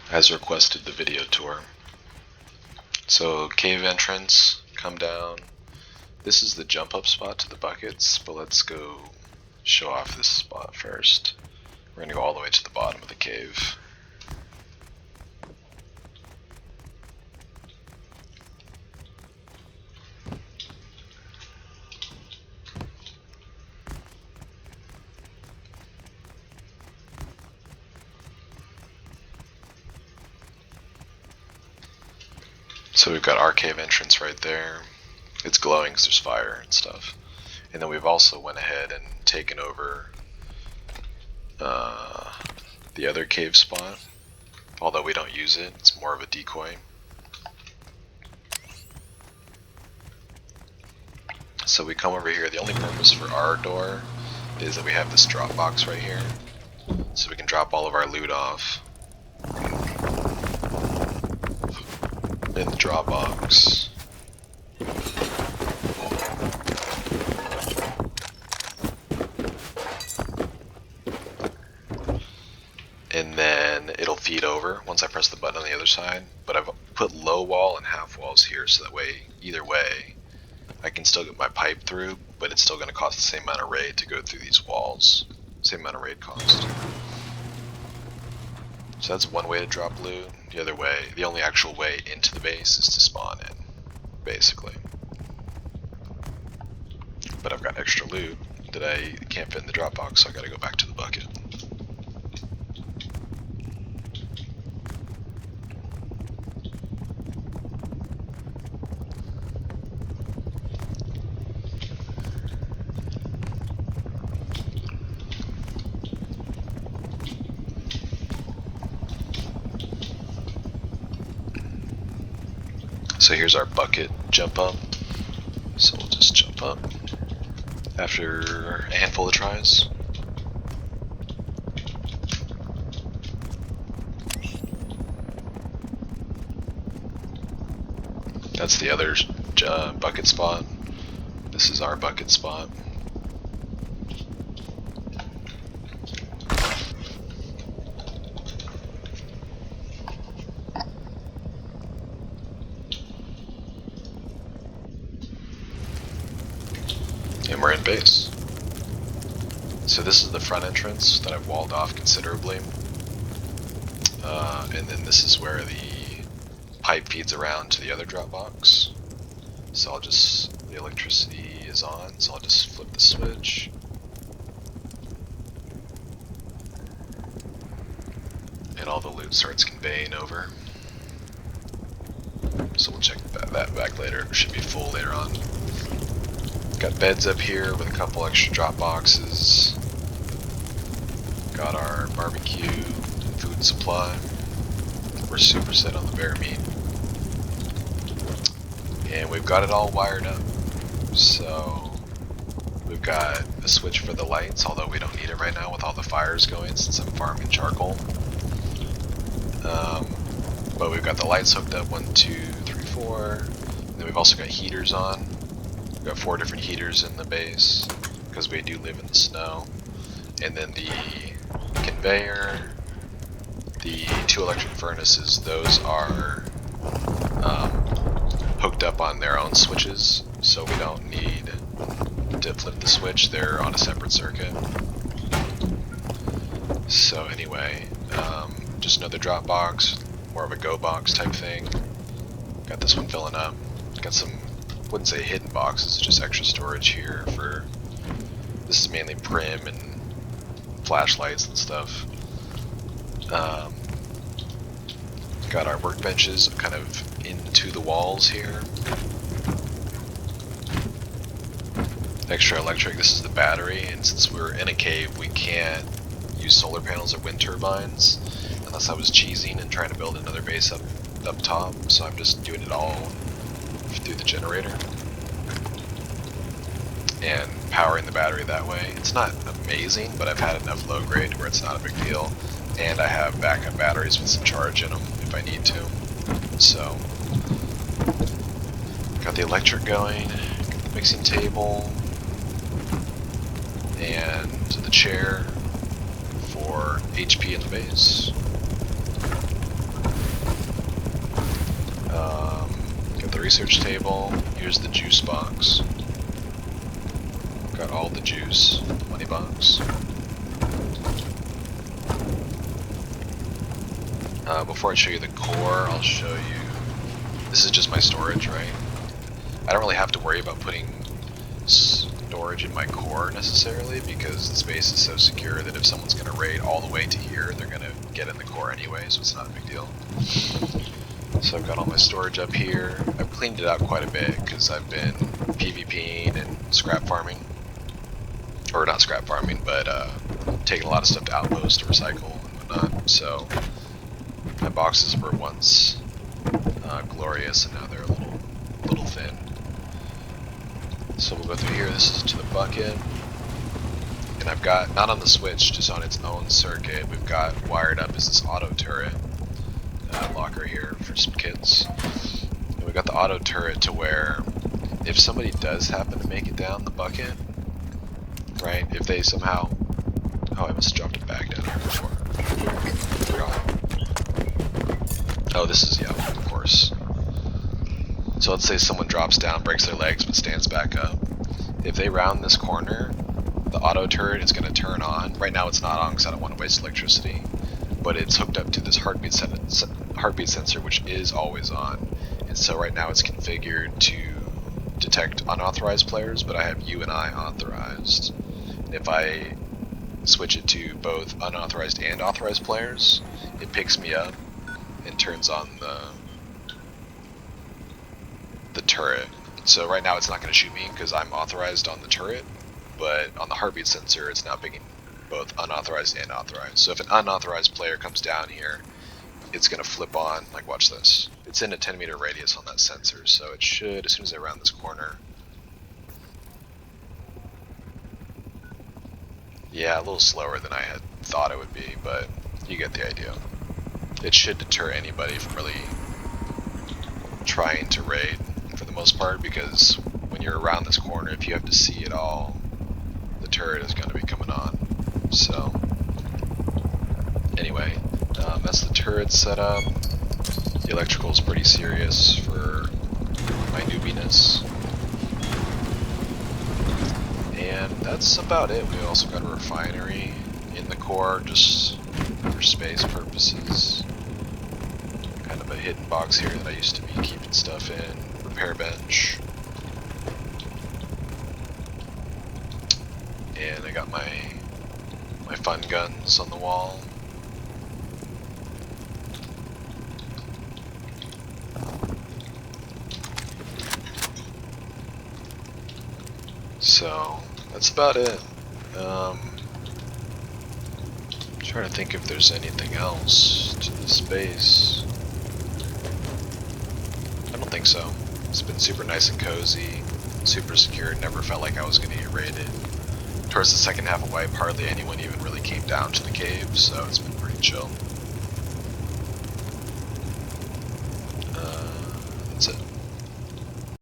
has requested the video tour. So cave entrance, come down. This is the jump up spot to the buckets, but let's go show off this spot first. We're gonna go all the way to the bottom of the cave. So we've got our cave entrance right there. It's glowing because there's fire and stuff. And then we've also went ahead and taken over the other cave spot. Although we don't use it, it's more of a decoy. So we come over here. The only purpose for our door is that we have this drop box right here. So we can drop all of our loot off in the drop box. And then it'll feed over once I press the button on the other side. But I've put low wall and half walls here, so that way, either way, I can still get my pipe through, but it's still going to cost the same amount of raid to go through these walls. Same amount of raid cost. So that's one way to drop loot. The other way, the only actual way into the base is to spawn in, basically. But I've got extra loot that I can't fit in the drop box, so I gotta go back to the bucket. So here's our bucket jump up. So we'll just jump up after a handful of tries. That's the other bucket spot. This is our bucket spot. And we're in base. So this is the front entrance that I've walled off considerably. And then this is where the pipe feeds around to the other drop box. So I'll just, the electricity is on, so I'll just flip the switch. And all the loot starts conveying over. So we'll check that back later. It should be full later on. Got beds up here with a couple extra drop boxes. Got our barbecue and food supply. We're super set on the bear meat. And we've got it all wired up. So we've got a switch for the lights, although we don't need it right now with all the fires going since I'm farming charcoal. But we've got the lights hooked up, 1, 2, 3, 4. And then we've also got heaters on. We've got 4 different heaters in the base because we do live in the snow. And then the conveyor, the 2 electric furnaces, those are hooked up on their own switches, so we don't need to flip the switch. They're on a separate circuit. So anyway, just another drop box, more of a go box type thing. Got this one filling up. Got some, wouldn't say hidden boxes, just extra storage here for, this is mainly prim and flashlights and stuff. Got our workbenches kind of into the walls here. Extra electric, this is the battery, and since we're in a cave we can't use solar panels or wind turbines unless I was cheesing and trying to build another base up top, so I'm just doing it all through the generator and powering the battery that way. It's not amazing, but I've had enough low grade where it's not a big deal, and I have backup batteries with some charge in them if I need to. So got the electric going, got the mixing table, and the chair for HP in the base. research table. Here's the juice box. Got all the juice. Money box. Before I show you the core, I'll show you... This is just my storage, right? I don't really have to worry about putting storage in my core necessarily, because the space is so secure that if someone's going to raid all the way to here, they're going to get in the core anyway, so it's not a big deal. So I've got all my storage up here. I've cleaned it out quite a bit because I've been PvPing and scrap farming. Or not scrap farming, but taking a lot of stuff to Outpost to recycle and whatnot. So my boxes were once glorious, and now they're a little thin. So we'll go through here. This is to the bucket. And I've got, not on the switch, just on its own circuit, we've got wired up as this auto turret locker here for some kits. And we've got the auto turret to where if somebody does happen to make it down the bucket, right, if they somehow... Oh, I must have dropped a bag down here before. Oh, this is, yeah, of course. So let's say someone drops down, breaks their legs, but stands back up. If they round this corner, the auto turret is going to turn on. Right now it's not on because I don't want to waste electricity, but it's hooked up to this heartbeat sensor, which is always on. And so right now it's configured to detect unauthorized players, but I have you and I authorized. And if I switch it to both unauthorized and authorized players, it picks me up and turns on the turret. So right now it's not going to shoot me because I'm authorized on the turret, but on the heartbeat sensor it's now picking both unauthorized and authorized. So if an unauthorized player comes down here, it's going to flip on, like watch this. It's in a 10-meter radius on that sensor, so it should, as soon as I round this corner. Yeah, a little slower than I had thought it would be, but you get the idea. It should deter anybody from really trying to raid for the most part, because when you're around this corner, if you have to see it all, the turret is going to be coming on. So anyway, that's the turret setup. The electrical is pretty serious for my newbiness. And that's about it. We also got a refinery in the core, just for space purposes. Kind of a hidden box here that I used to be keeping stuff in. Repair bench. And I got my fun guns on the wall. So that's about it. Trying to think if there's anything else to this base. I don't think so. It's been super nice and cozy, super secure. Never felt like I was going to get raided. Towards the second half of Wipe, hardly anyone even really came down to the cave, so it's been pretty chill. That's it.